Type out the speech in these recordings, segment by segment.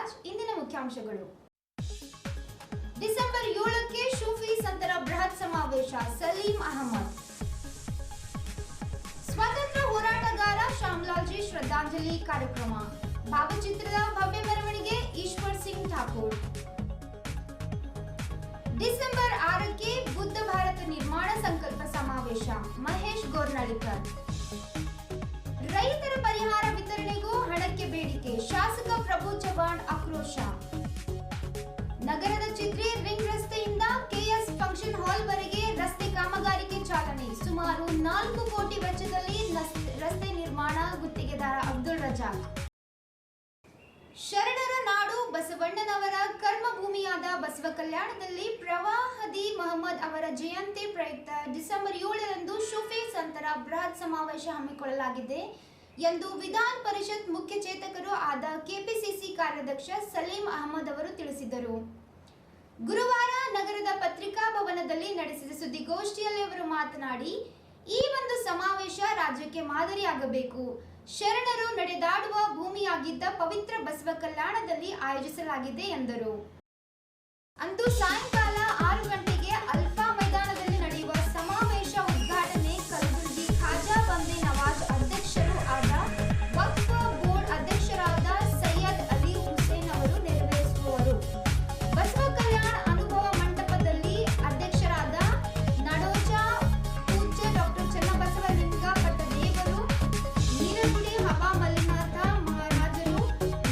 ನಾಗರಾಜ್. ಇಂದಿನ ಮುಖ್ಯಾಂಶಗಳು. ಡಿಸೆಂಬರ್ 7ಕ್ಕೆ ಸೂಫಿ ಸಂತರ ಬೃಹತ್ ಸಮಾವೇಶ. ಸಲೀಂ ಅಹಮದ್. ಸ್ವಾತಂತ್ರ್ಯ ಹೋರಾಟಗಾರ ಶ್ಯಾಮಲಾಲ್ಜಿ ಶ್ರದ್ಧಾಂಜಲಿ ಕಾರ್ಯಕ್ರಮ. ಭಾವಚಿತ್ರದ ಭವ್ಯ ಮೆರವಣಿಗೆ. ಈಶ್ವರ್ ಸಿಂಗ್ ಠಾಕೂರ್. ಡಿಸೆಂಬರ್ 6ಕ್ಕೆ ಬುದ್ಧ ಭಾರತ ನಿರ್ಮಾಣ ಸಂಕಲ್ಪ ಸಮಾವೇಶ. ಮಹೇಶ್ ಗೋರ್ನಳಿಕರ್. ರೈತರ ಪರಿಹಾರ ವಿತರಣೆಗೂ ಹಣಕ್ಕೆ ಬೇಡಿಕೆ. ಶಾಸಕ ಪ್ರಭು ಚವ್ಹಾಣ್ ಆಕ್ರೋಶ. ನಗರದ ಚಿತ್ರಿ ರಿಂಗ್ ರಸ್ತೆಯಿಂದ ಕೆಎಸ್ ಫಂಕ್ಷನ್ ಹಾಲ್ ವರೆಗೆ ರಸ್ತೆ ಕಾಮಗಾರಿಗೆ ಚಾಲನೆ. ಸುಮಾರು 4 ಕೋಟಿ ವೆಚ್ಚದಲ್ಲಿ ರಸ್ತೆ ನಿರ್ಮಾಣ. ಗುತ್ತಿಗೆದಾರ ಅಬ್ದುಲ್ ರಜಾಕ್. ಶರಣರ ನಾಡು ಬಸವಣ್ಣನವರ ಕರ್ಮಭೂಮಿಯಾದ ಬಸವ ಕಲ್ಯಾಣದಲ್ಲಿ ಪ್ರವಾದಿ ಮಹಮ್ಮದ್ ಅವರ ಜಯಂತಿ ಪ್ರಯುಕ್ತ ಡಿಸೆಂಬರ್ 7ರಂದು ಸೂಫಿ ಸಂತರ ಬೃಹತ್ ಸಮಾವೇಶ ಹಮ್ಮಿಕೊಳ್ಳಲಾಗಿದೆ ಎಂದು ವಿಧಾನ ಪರಿಷತ್ ಮುಖ್ಯ ಚೇತಕರು ಆದ ಕೆಪಿಸಿಸಿ ಕಾರ್ಯಾಧ್ಯಕ್ಷ ಸಲೀಂ ಅಹಮದ್ ಅವರು ತಿಳಿಸಿದರು. ಗುರುವಾರ ನಗರದ ಪತ್ರಿಕಾ ಭವನದಲ್ಲಿ ನಡೆಸಿದ ಸುದ್ದಿಗೋಷ್ಠಿಯಲ್ಲಿ ಅವರು ಮಾತನಾಡಿ, ಈ ಒಂದು ಸಮಾವೇಶ ರಾಜ್ಯಕ್ಕೆ ಮಾದರಿಯಾಗಬೇಕು. ಶರಣರು ನಡೆದಾಡುವ ಭೂಮಿಯಾಗಿದ್ದ ಪವಿತ್ರ ಬಸವ ಕಲ್ಯಾಣದಲ್ಲಿ ಆಯೋಜಿಸಲಾಗಿದೆ ಎಂದರು. ಅಂದು ಸಾಯಂಕಾಲ 6 ಗಂಟೆಗೆ ಅಲ್ಫಾ ಮೈದಾನದಲ್ಲಿ ನಡೆಯುವ ಸಮಾವೇಶ ಉದ್ಘಾಟನೆ ಕಲಬುರಗಿ ಖಾಜಾ ಬಂದೆ ನವಾಜ್ ಅಧ್ಯಕ್ಷರು ಆದ ವಕ್ಫ್ ಬೋರ್ಡ್ ಅಧ್ಯಕ್ಷರಾದ ಸೈಯದ್ ಅಲಿ ಹುಸೇನ್ ಅವರು ನೆರವೇರಿಸುವರು. ಬಸವ ಕಲ್ಯಾಣ ಅನುಭವ ಮಂಟಪದಲ್ಲಿ ಅಧ್ಯಕ್ಷರಾದ ನಾಡೋಜ ಪೂಜ್ಯ ಡಾಕ್ಟರ್ ಚನ್ನಬಸವಲಿಂಗ ಪಟ್ಟದೇವರು, ನೀರಗುಡಿ ಹವಾ ಮಲ್ಲಿನಾಥ ಮಹಾರಾಜರು,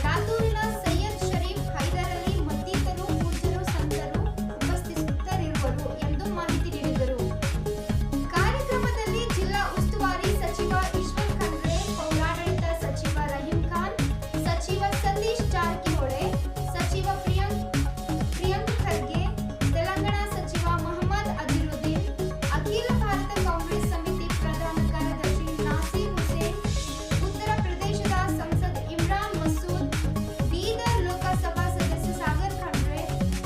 ಲಾತೂರಿನ ಸೈಯದ್ ಶರೀಫ್ ಹೈದರ್ ಅಲಿ ಮತ್ತಿತರರು ಪೂಜ್ಯರು ಸಂತರು ಉಪಸ್ಥಿತರಿರುವರು ಎಂದು ಮಾಹಿತಿ ನೀಡಿದರು. ಕಾರ್ಯಕ್ರಮದಲ್ಲಿ ಜಿಲ್ಲಾ ಉಸ್ತುವಾರಿ ಸಚಿವ ಈಶ್ವರ್ ಖಂಡ್ರೆ, ಪೌರಾಡಳಿತ ಸಚಿವ ರಹೀಂ ಖಾನ್, ಸಚಿವ ಸತೀಶ್ ಜಾರಕಿಹೊಳಿ, ಸಚಿವ ಪ್ರಿಯಾಂಕ್ ಖರ್ಗೆ, ತೆಲಂಗಾಣ ಸಚಿವ ಮೊಹಮ್ಮದ್ ಅಜರುದ್ದೀನ್, ಅಖಿಲ ಭಾರತ ಕಾಂಗ್ರೆಸ್ ಸಮಿತಿ ಪ್ರಧಾನ ಕಾರ್ಯದರ್ಶಿ ನಾಸೀರ್ ಹುಸೇನ್, ಉತ್ತರ ಪ್ರದೇಶದ ಸಂಸದ ಇಮ್ರಾನ್ ಮಸೂದ್, ಬೀದರ್ ಲೋಕಸಭಾ ಸದಸ್ಯ ಸಾಗರ್ ಖಂಡ್ರೆ,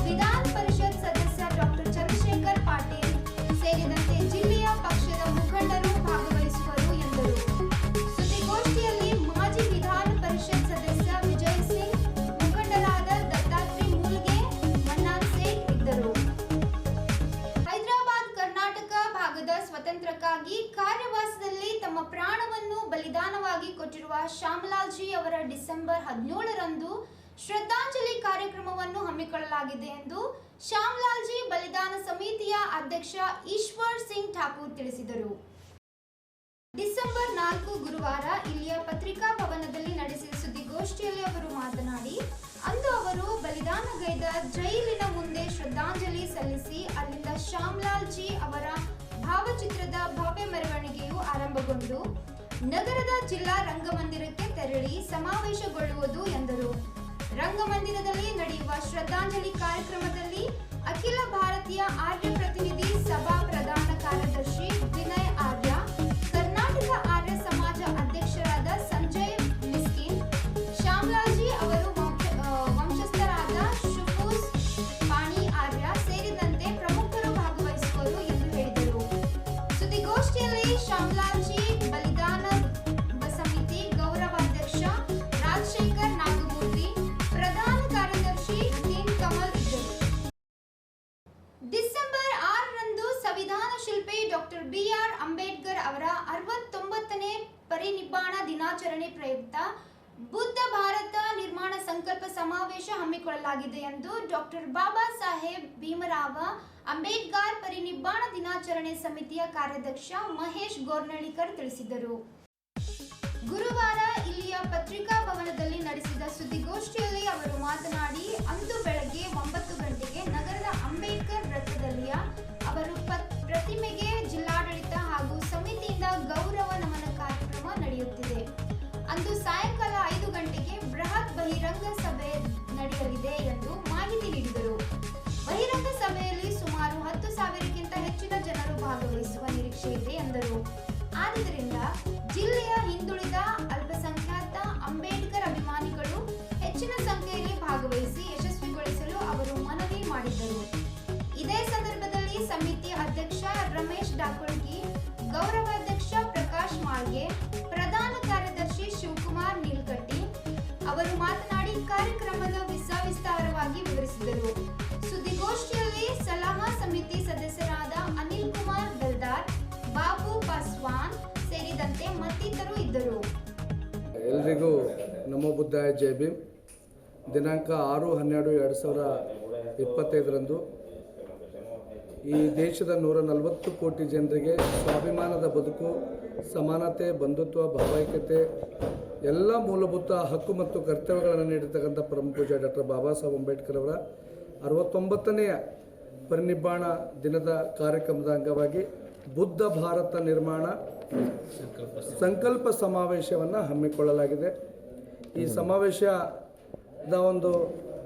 ವಿಧಾನ ಪರಿಷತ್ ಸದಸ್ಯ ಡಾಕ್ಟರ್ ಚಂದ್ರಶೇಖರ್ ಪಾಟೀಲ್ ಸೇರಿದಂತೆ ಜಿಲ್ಲೆಯ ಪಕ್ಷದ ಮುಖಂಡರು ಭಾಗವಹಿಸುವರು ಎಂದರು. ಸುದ್ದಿಗೋಷ್ಠಿಯಲ್ಲಿ ಮಾಜಿ ವಿಧಾನ ಪರಿಷತ್ ಸದಸ್ಯ ವಿಜಯ್ ಸಿಂಗ್, ಮುಖಂಡರಾದ ದತ್ತಾತ್ರಿ ಮೂಲ್ಗೆ, ಮನ್ನಾನ್ ಶೇಖ್ ಇದ್ದರು. ಹೈದರಾಬಾದ್ ಕರ್ನಾಟಕ ಭಾಗದ ಸ್ವಾತಂತ್ರ್ಯಕ್ಕಾಗಿ ಕಾರ್ಯವಾಸದಲ್ಲಿ ತಮ್ಮ ಪ್ರಾಣವನ್ನು ಬಲಿದಾನವಾಗಿ ಕೊಟ್ಟಿರುವ ಶ್ಯಾಮಲಾಲ್ಜಿ ಅವರ ಡಿಸೆಂಬರ್ 17ರಂದು ಶ್ರದ್ಧಾಂಜಲಿ ಕಾರ್ಯಕ್ರಮವನ್ನು ಹಮ್ಮಿಕೊಳ್ಳಲಾಗಿದೆ ಎಂದು ಶ್ಯಾಮಲಾಲ್ಜಿ ಬಲಿದಾನ ಸಮಿತಿಯ ಅಧ್ಯಕ್ಷ ಈಶ್ವರ್ ಸಿಂಗ್ ಠಾಕೂರ್ ತಿಳಿಸಿದರು. ಡಿಸೆಂಬರ್ 4 ಗುರುವಾರ ಇಲ್ಲಿಯ ಪತ್ರಿಕಾ ಭವನದಲ್ಲಿ ನಡೆಸಿದ ಸುದ್ದಿಗೋಷ್ಠಿಯಲ್ಲಿ ಅವರು ಮಾತನಾಡಿ, ಅಂದು ಅವರು ಬಲಿದಾನಗೈದ ಜೈಲಿನ ಮುಂದೆ ಶ್ರದ್ಧಾಂಜಲಿ ಸಲ್ಲಿಸಿ ಅಲ್ಲಿಂದ ಶ್ಯಾಮಲಾಲ್ಜಿ ಅವರ ಭಾವಚಿತ್ರದ ಭವ್ಯ ಮೆರವಣಿಗೆಯು ಆರಂಭಗೊಂಡು ನಗರದ ಜಿಲ್ಲಾ ರಂಗಮಂದಿರಕ್ಕೆ ತೆರಳಿ ಸಮಾವೇಶಗೊಳ್ಳುವುದು ಎಂದರು. ರಂಗಮಂದಿರದಲ್ಲಿ ನಡೆಯುವ ಶ್ರದ್ಧಾಂಜಲಿ ಕಾರ್ಯಕ್ರಮದಲ್ಲಿ ಅಖಿಲ ಭಾರತೀಯ ಆರ್ಯ ಪ್ರತಿನಿಧಿ ಸಭಾ ಪ್ರಧಾನ ಕಾರ್ಯದರ್ಶಿ ವಿನಯ್ ಆರ್ಯ, ಕರ್ನಾಟಕ ಆರ್ಯ ಸಮಾಜ ಅಧ್ಯಕ್ಷರಾದ ಸಂಜಯ್ ಮಿಸ್ಕಿನ್, ಶ್ಯಾಮಲಾಲ್ಜಿ ಅವರು ವಂಶಸ್ಥರಾದ ಶುಫೂಸ್ ಪಾಣಿ ಆರ್ಯ ಸೇರಿದಂತೆ ಪ್ರಮುಖರು ಭಾಗವಹಿಸುವರು ಎಂದು ಹೇಳಿದರು. ಸುದ್ದಿಗೋಷ್ಠಿಯಲ್ಲಿ ಶ್ಯಾಮಲಾಲ್ಜಿ ಬಲಿದಾನ ಸಮಿತಿ ಗೌರವಾಧ್ಯಕ್ಷ ರಾಜಶೇಖರ್ ನಾಗಮೂರ್ತಿ, ಪ್ರಧಾನ ಕಾರ್ಯದರ್ಶಿ ಹಕೀಂ ಕಮಲ್ ಇದ್ದರು. ಡಿಸೆಂಬರ್ 6ರಂದು ಸಂವಿಧಾನ ಶಿಲ್ಪಿ ಡಾಕ್ಟರ್ BR ಅಂಬೇಡ್ಕರ್ ಅವರ 69ನೇ ಪರಿನಿಬ್ಬಾಣ ದಿನಾಚರಣೆ ಪ್ರಯುಕ್ತ ಬುದ್ಧ ಭಾರತ ನಿರ್ಮಾಣ ಸಂಕಲ್ಪ ಸಮಾವೇಶ ಹಮ್ಮಿಕೊಳ್ಳಲಾಗಿದೆ ಎಂದು ಡಾಕ್ಟರ್ ಬಾಬಾ ಸಾಹೇಬ್ ಭೀಮರಾವ ಅಂಬೇಡ್ಕರ್ ಪರಿನಿಬ್ಬಾಣ ದಿನಾಚರಣೆ ಸಮಿತಿಯ ಕಾರ್ಯಾಧ್ಯಕ್ಷ ಮಹೇಶ್ ಗೋರ್ನಳಿಕರ್ ತಿಳಿಸಿದರು. ಗುರುವಾರ ಇಲ್ಲಿಯ ಪತ್ರಿಕಾ ಭವನದಲ್ಲಿ ನಡೆಸಿದ ಸುದ್ದಿಗೋಷ್ಠಿಯಲ್ಲಿ ಅವರು ಮಾತನಾಡಿ, ಅಂದು ಬೆಳಗ್ಗೆ 9 ಗಂಟೆಗೆ ನಗರದ ಅಂಬೇಡ್ಕರ್ ವೃತ್ತದಲ್ಲಿಯ ಅವರ ಪ್ರತಿಮೆಗೆ ಜಿಲ್ಲಾಡಳಿತ ಹಾಗೂ ಸಮಿತಿಯಿಂದ ಗೌರವ ನಮನ ಕಾರ್ಯಕ್ರಮ ನಡೆಯುತ್ತಿದೆ. ಅಂದು ಸಾಯಂಕಾಲ 5 ಗಂಟೆಗೆ ಬೃಹತ್ ಬಹಿರಂಗ ಸಭೆ ನಡೆಯಲಿದೆ ಎಂದು ಮಾಹಿತಿ ನೀಡಿದರು. ಬಹಿರಂಗ ಸಭೆಯಲ್ಲಿ ಸುಮಾರು 10,000ಕ್ಕಿಂತ ಹೆಚ್ಚಿನ ಜನರು ಭಾಗವಹಿಸುವ ನಿರೀಕ್ಷೆ ಇದೆ ಎಂದರು. ಆದ್ದರಿಂದ ಜಿಲ್ಲೆಯ ಹಿಂದುಳಿದ ಅಲ್ಪಸಂಖ್ಯಾತ ಅಂಬೇಡ್ಕರ್ ಅಭಿಮಾನಿಗಳು ಹೆಚ್ಚಿನ ಸಂಖ್ಯೆಯಲ್ಲಿ ಭಾಗವಹಿಸಿ ಯಶಸ್ವಿಗೊಳಿಸಲು ಅವರು ಮನವಿ ಮಾಡಿದ್ದರು. ಇದೇ ಸಂದರ್ಭದಲ್ಲಿ ಸಮಿತಿ ಅಧ್ಯಕ್ಷ ರಮೇಶ್ ಡಾಕೊಳ್ಗಿ, ಗೌರವಾಧ್ಯಕ್ಷ ಪ್ರಕಾಶ್ ಮಾಳ್ಗೆ, ಪ್ರಧಾನ ಕಾರ್ಯದರ್ಶಿ ಶಿವಕುಮಾರ್ ನೀಲ್ಕಟ್ಟಿ ಅವರು ಮಾತನಾಡಿ ಕಾರ್ಯಕ್ರಮದ ಎಲ್ಲರಿಗೂ ನಮೋ ಬುದ್ಧಾಯ ಜೈ ಭೀಮ್. ದಿನಾಂಕ 6/12/2025 ಈ ದೇಶದ 140 ಕೋಟಿ ಜನರಿಗೆ ಸ್ವಾಭಿಮಾನದ ಬದುಕು, ಸಮಾನತೆ, ಬಂಧುತ್ವ, ಭಾವೈಕ್ಯತೆ ಎಲ್ಲ ಮೂಲಭೂತ ಹಕ್ಕು ಮತ್ತು ಕರ್ತವ್ಯಗಳನ್ನು ನೀಡಿರ್ತಕ್ಕಂಥ ಪರಮ ಪೂಜ್ಯ ಡಾಕ್ಟರ್ ಬಾಬಾ ಸಾಹೇಬ್ ಅಂಬೇಡ್ಕರ್ ಅವರ 69ನೇ ಪರಿನಿಬ್ಬಾಣ ದಿನದ ಕಾರ್ಯಕ್ರಮದ ಅಂಗವಾಗಿ ಬುದ್ಧ ಭಾರತ ನಿರ್ಮಾಣ ಸಂಕಲ್ಪ ಸಮಾವೇಶವನ್ನು ಹಮ್ಮಿಕೊಳ್ಳಲಾಗಿದೆ. ಈ ಸಮಾವೇಶದ ಒಂದು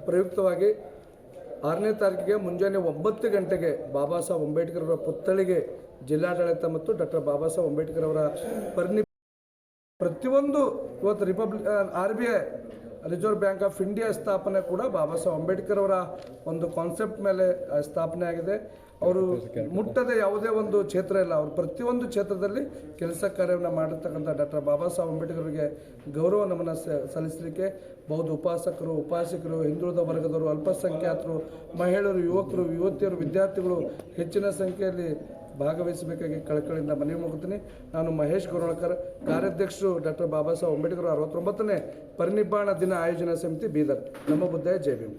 ಪ್ರಯುಕ್ತವಾಗಿ 6ನೇ ತಾರೀಕಿಗೆ ಮುಂಜಾನೆ 9 ಗಂಟೆಗೆ ಬಾಬಾ ಸಾಹೇಬ್ ಅಂಬೇಡ್ಕರ್ ಅವರ ಪುತ್ಥಳಿಗೆ ಜಿಲ್ಲಾಡಳಿತ ಮತ್ತು ಡಾಕ್ಟರ್ ಬಾಬಾ ಸಾಹೇಬ್ ಅಂಬೇಡ್ಕರ್ ಅವರ ಪ್ರತಿಯೊಂದು ಇವತ್ತು RBI reserve bank of India ಸ್ಥಾಪನೆ ಕೂಡ ಬಾಬಾ ಸಾಹೇಬ್ ಅಂಬೇಡ್ಕರ್ ಅವರ ಒಂದು ಕಾನ್ಸೆಪ್ಟ್ ಮೇಲೆ ಸ್ಥಾಪನೆ ಆಗಿದೆ. ಅವರು ಮುಟ್ಟದ ಯಾವುದೇ ಒಂದು ಕ್ಷೇತ್ರ ಇಲ್ಲ, ಅವರು ಪ್ರತಿಯೊಂದು ಕ್ಷೇತ್ರದಲ್ಲಿ ಕೆಲಸ ಕಾರ್ಯವನ್ನು ಮಾಡಿರ್ತಕ್ಕಂಥ ಡಾಕ್ಟರ್ ಬಾಬಾ ಸಾಹೇಬ್ ಅಂಬೇಡ್ಕರ್ ಅವರಿಗೆ ಗೌರವ ನಮನ ಸಲ್ಲಿಸಲಿಕ್ಕೆ ಬೌದ್ಧ ಉಪಾಸಕರು, ಹಿಂದುಳಿದ ವರ್ಗದವರು, ಅಲ್ಪಸಂಖ್ಯಾತರು, ಮಹಿಳೆಯರು, ಯುವಕರು, ಯುವತಿಯರು, ವಿದ್ಯಾರ್ಥಿಗಳು ಹೆಚ್ಚಿನ ಸಂಖ್ಯೆಯಲ್ಲಿ ಭಾಗವಹಿಸಬೇಕಾಗಿ ಕಳಕಳಿಯಿಂದ ಮನವಿ ಮಾಡುತ್ತೀನಿ. ನಾನು ಮಹೇಶ್ ಗೊರವಳ್ಕರ್, ಕಾರ್ಯಾಧ್ಯಕ್ಷರು ಡಾಕ್ಟರ್ ಬಾಬಾ ಸಾಹೇಬ್ ಅಂಬೇಡ್ಕರ್ 69ನೇ ಪರಿನಿಬ್ಬಾಣ ದಿನ ಆಯೋಜನಾ ಸಮಿತಿ, ಬೀದರ್. ನಮ್ಮ ಬುದ್ಧಾಯ ಜೈ ಭೀಮ್.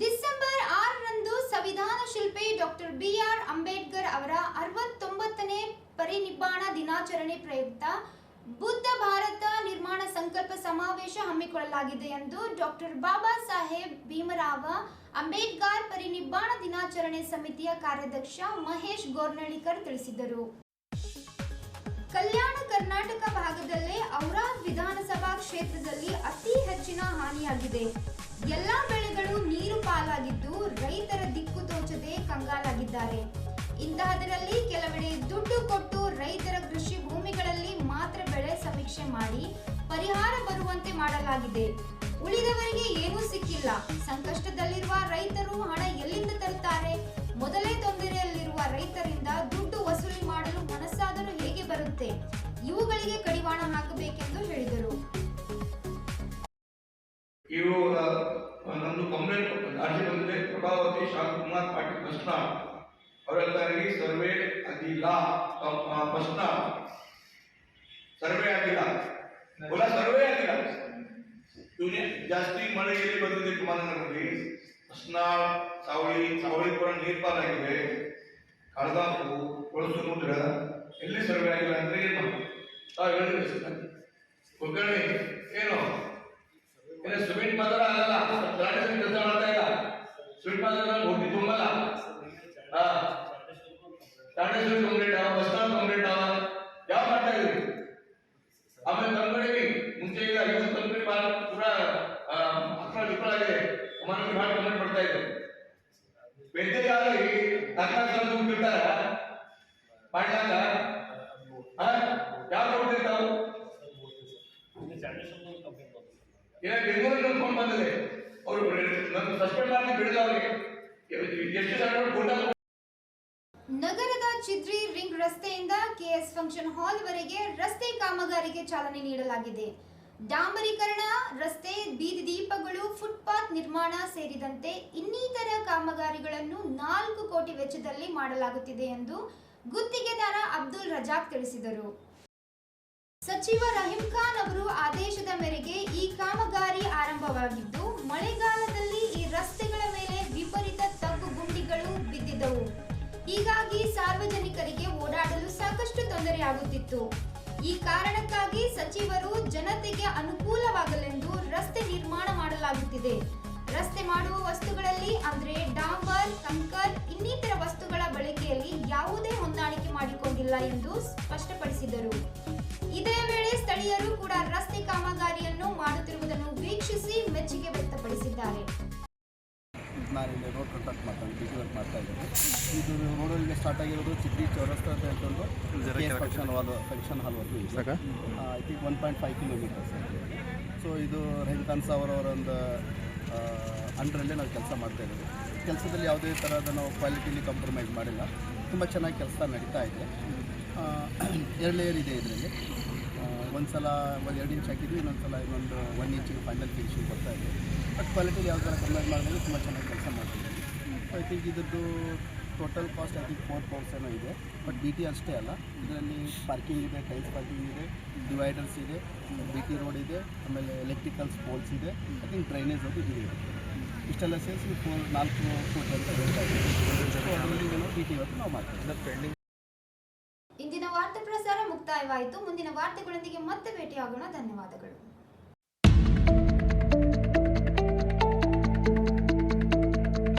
ಡಿಸೆಂಬರ್ 6ರಂದು ಸಂವಿಧಾನ ಶಿಲ್ಪಿ ಡಾಕ್ಟರ್ BR ಅಂಬೇಡ್ಕರ್ ಅವರ 69ನೇ ಪರಿನಿಬ್ಬಾಣ ದಿನಾಚರಣೆ ಪ್ರಯುಕ್ತ ಬುದ್ಧ ಭಾರತ ನಿರ್ಮಾಣ ಸಂಕಲ್ಪ ಸಮಾವೇಶ ಹಮ್ಮಿಕೊಳ್ಳಲಾಗಿದೆ ಎಂದು ಡಾಕ್ಟರ್ ಬಾಬಾ ಸಾಹೇಬ್ ಭೀಮರಾವ ಅಂಬೇಡ್ಕರ್ ಪರಿನಿಬ್ಬಾಣ ದಿನಾಚರಣೆ ಸಮಿತಿಯ ಕಾರ್ಯಾಧ್ಯಕ್ಷ ಮಹೇಶ್ ಗೋರ್ನಳ್ಳಿಕರ್ ತಿಳಿಸಿದರು. ಕಲ್ಯಾಣ ಕರ್ನಾಟಕ ಭಾಗದಲ್ಲೇ ಔರಾದ್ ವಿಧಾನಸಭಾ ಕ್ಷೇತ್ರದಲ್ಲಿ ಅತಿ ಹೆಚ್ಚಿನ ಹಾನಿಯಾಗಿದೆ. ಎಲ್ಲಾ ಬೆಳೆಗಳು ನೀರು ಪಾಲಾಗಿದ್ದು ರೈತರ ದಿಕ್ಕು ತೋಚದೆ ಕಂಗಾಲಾಗಿದ್ದಾರೆ. ಇಂತಹದರಲ್ಲಿ ಕೆಲವೆಡೆ ದುಡ್ಡು ಕೊಟ್ಟು ರೈತರ ಕೃಷಿ ಭೂಮಿಗಳಲ್ಲಿ ಮಾತ್ರ ಬೆಳೆ ಸಮೀಕ್ಷೆ ಮಾಡಿ ಪರಿಹಾರ ಬರುವಂತೆ ಮಾಡಲಾಗಿದೆ. ಉಳಿದವರಿಗೆ ಏನೂ ಸಿಕ್ಕಿಲ್ಲ. ಸಂಕಷ್ಟದಲ್ಲಿರುವ ರೈತರು ಹಣ ಎಲ್ಲಿಂದ ತರುತ್ತಾರೆ? ಮೊದಲೇ ತೊಂದರೆಯಲ್ಲಿರುವ ರೈತರಿಂದ ದುಡ್ಡು ವಸೂಲಿ ಮಾಡಲು ಮನಸ್ಸಾದರೂ ಹೇಗೆ ಬರುತ್ತೆ? ಇವುಗಳಿಗೆ ಕಡಿವಾಣ ಹಾಕಬೇಕೆಂದು ಹೇಳಿದರು. ನಮ್ದು ಕಂಪ್ಲೇಂಟ್ ಅರ್ಜಿ ಬಂದಿದೆ. ಪ್ರಭಾವತಿ ಶಾಂತಕುಮಾರ್ ಪಾಟೀಲ್ ಪ್ರಶ್ನ ಅವರೆಲ್ಲರಿಗೆ ಸರ್ವೆ ಆಗಿಲ್ಲ. ಪ್ರಶ್ನ ಸರ್ವೆ ಆಗಿಲ್ಲ, ಸರ್ವೆ ಆಗಿಲ್ಲ. ಜಾಸ್ತಿ ಮಳೆಯಲ್ಲಿ ಬಂದಿದೆ ಕುಮಾರನಗರದಲ್ಲಿ. ಪ್ರಶ್ನ ಸಾವಳಿ ಕೂಡ ನೀರ್ಪಾಲಾಗಿದೆ. ಕಳದಾಪು, ಕೊಳಸಮುದ್ರ ಎಲ್ಲಿ ಸರ್ವೆ ಆಗಿಲ್ಲ ಅಂದ್ರೆ ಏನು ಒಗ್ಗರಣೆ ಏನು ಸಿಮೆಂಟ್ ಮಾತ್ರ ಆಗಲ್ಲ, ಕೆಲಸ ಮಾಡ್ತಾ ಇಲ್ಲ. ಸಿಮೆಂಟ್ ಮಾತ್ರ ಹೋಗಿ ತುಂಬಲ್ಲ. ಟಾಣೇಶ್ವರಿ ಕಂಪ್ಲೀಟ್ ಆಗ, ಬಸ್ ಸ್ಟಾಂಡ್ ಕಂಪ್ಲೀಟ್ ಆಗ, ಯಾವ ಮಾಡ್ತಾ ಇದ್ರಿ? ಆಮೇಲೆ ಕಂಪನಿಗೆ ಮುಂಚೆ ಇಲ್ಲ, ಇವತ್ತು ಕಂಪನಿ ಪೂರಾ ವಿಫಲ ಆಗಿದೆ. ಮನವಿ ಭಾಳ ಕಂಪ್ಲೇಂಟ್ ಮಾಡ್ತಾ ಇದ್ರು. ವೈದ್ಯರಾಗಲಿ ತಕ್ಷಣ ಬಿಡ್ತಾರ ಮಾಡ್ಲಾಕ ಯಾವ ಕೊಡ್ತೀರಿ ತಾವು? ಬೆಂಗಳೂರಿನ ಫೋನ್ ಬಂದಿದೆ, ಅವರು ಸಸ್ಪೆಂಡ್ ಮಾಡಿ ಬಿಡಲ್ಲ. ಅವರಿಗೆ ಎಷ್ಟು ಜನ ನಗರದ ಚಿದ್ರಿ ರಿಂಗ್ ರಸ್ತೆಯಿಂದ KS ಫಂಕ್ಷನ್ ಹಾಲ್ ವರೆಗೆ ರಸ್ತೆ ಕಾಮಗಾರಿಗೆ ಚಾಲನೆ ನೀಡಲಾಗಿದೆ. ಡಾಂಬರೀಕರಣ, ರಸ್ತೆ, ಬೀದಿ ದೀಪಗಳು, ಫುಟ್ಪಾತ್ ನಿರ್ಮಾಣ ಸೇರಿದಂತೆ ಇನ್ನಿತರ ಕಾಮಗಾರಿಗಳನ್ನು 4 ಕೋಟಿ ವೆಚ್ಚದಲ್ಲಿ ಮಾಡಲಾಗುತ್ತಿದೆ ಎಂದು ಗುತ್ತಿಗೆದಾರ ಅಬ್ದುಲ್ ರಜಾಕ್ ತಿಳಿಸಿದರು. ಸಚಿವ ರಹೀಂ ಖಾನ್ ಅವರು ಆದೇಶದ ಮೇರೆಗೆ ಈ ಕಾಮಗಾರಿ ಆರಂಭವಾಗಿದ್ದು, ಮಳೆಗಾಲದಲ್ಲಿ ಈ ರಸ್ತೆಗಳ ಮೇಲೆ ವಿಪರೀತ ತಗ್ಗು ಗುಂಡಿಗಳು ಬಿದ್ದಿದ್ದವು. ಹೀಗಾಗಿ ಸಾರ್ವಜನಿಕರಿಗೆ ಓಡಾಡಲು ಸಾಕಷ್ಟು ತೊಂದರೆಯಾಗುತ್ತಿತ್ತು. ಈ ಕಾರಣಕ್ಕಾಗಿ ಸಚಿವರು ಜನತೆಗೆ ಅನುಕೂಲವಾಗಲೆಂದು ರಸ್ತೆ ನಿರ್ಮಾಣ ಮಾಡಲಾಗುತ್ತಿದೆ. ರಸ್ತೆ ಮಾಡುವ ವಸ್ತುಗಳಲ್ಲಿ ಅಂದ್ರೆ ಡಾಂಬರ್, ಕಂಕರ್ ಇನ್ನಿತರ ವಸ್ತುಗಳ ಬಳಕೆಯಲ್ಲಿ ಯಾವುದೇ ಹೊಂದಾಣಿಕೆ ಮಾಡಿಕೊಂಡಿಲ್ಲ ಎಂದು ಸ್ಪಷ್ಟಪಡಿಸಿದರು. ಇದೇ ವೇಳೆ ಸ್ಥಳೀಯರು ಕೂಡ ರಸ್ತೆ ಕಾಮಗಾರಿಯನ್ನು ಮಾಡುತ್ತಿರುವುದನ್ನು ವೀಕ್ಷಿಸಿ ಮೆಚ್ಚುಗೆ ವ್ಯಕ್ತಪಡಿಸಿದ್ದಾರೆ. ನಾನಿಲ್ಲಿ ರೋಡ್ ಕಾಂಟ್ರಾಕ್ಟ್ ಮಾಡ್ತಾ ಇದ್ದೇನೆ. ಇದು ರೋಡಲ್ಲಿ ಸ್ಟಾರ್ಟ್ ಆಗಿರೋದು ಚಿದ್ರಿ ಚೌರಸ್ತಾ ಅಂತ ಹೇಳ್ಕೊಂಡು ಫಂಕ್ಷನ್ ಹಾಲ್ವರೆಗೂ ಐ ಥಿಂಕ್ 1.5 ಕಿಲೋಮೀಟರ್ಸ್. ಸೊ ಇದು ರಹೀಂ ಖಾನ್ ಸಾಹೇಬ್ ಅವರೊಂದು ಅಂಡರಲ್ಲೇ ನಾವು ಕೆಲಸ ಮಾಡ್ತಾಯಿದ್ದೀವಿ. ಕೆಲಸದಲ್ಲಿ ಯಾವುದೇ ಥರದ ನಾವು ಕ್ವಾಲಿಟಿಲಿ ಕಾಂಪ್ರಮೈಸ್ ಮಾಡಿಲ್ಲ. ತುಂಬ ಚೆನ್ನಾಗಿ ಕೆಲಸ ನಡೀತಾ ಇದೆ. 2 ಲೇಯರ್ ಇದೆ ಇದರಲ್ಲಿ. ಒಂದು ಸಲ 2 ಇಂಚ್ ಹಾಕಿದ್ವಿ, ಇನ್ನೊಂದು 1 ಇಂಚಿಗೆ ಫೈನಲ್ ಫಿನಿಶಿಂಗ್ ಬರ್ತಾ ಇದೆ. ಬಟ್ ಕ್ವಾಲಿಟಿ ಯಾವ ಥರ ಕಂಪೇರ್ ಮಾಡಿದ್ರೆ ತುಂಬ ಚೆನ್ನಾಗಿ ಕೆಲಸ ಮಾಡ್ತಿದ್ದೀವಿ. ಐ ಥಿಂಕ್ ಇದ್ರದ್ದು total cost I think 4 crores ಏನೋ ಇದೆ. ಬಟ್ BT ಅಷ್ಟೇ ಅಲ್ಲ, ಇದರಲ್ಲಿ ಪಾರ್ಕಿಂಗ್ ಇದೆ, ಟೈಲ್ಸ್ ಪಾರ್ಕಿಂಗ್ ಇದೆ, ಡಿವೈಡರ್ಸ್ ಇದೆ, BT ರೋಡ್ ಇದೆ, ಆಮೇಲೆ ಎಲೆಕ್ಟ್ರಿಕಲ್ಸ್ ಪೋಲ್ಸ್ ಇದೆ, ಐ ಥಿಂಕ್ ಡ್ರೈನೇಜ್ ಹೋಗಿ ಇದು ಇದೆ. ಇಷ್ಟೆಲ್ಲ ಸೇರಿಸಿ 4 ಕೋಟಿ ಅಂತ ಹೇಳ್ತಾ ಇದ್ದೀವಿ. ಸೊ ಅದರಲ್ಲಿ ಏನೋ BT ಇವತ್ತು ನಾವು ಮಾಡ್ತೀವಿ. ಇಂದಿನ ವಾರ್ತಾ ಪ್ರಸಾರ ಮುಕ್ತಾಯವಾಯಿತು. ಮುಂದಿನ ವಾರ್ತೆಗಳೊಂದಿಗೆ ಮತ್ತೆ ಭೇಟಿಯಾಗೋಣ. ಧನ್ಯವಾದಗಳು.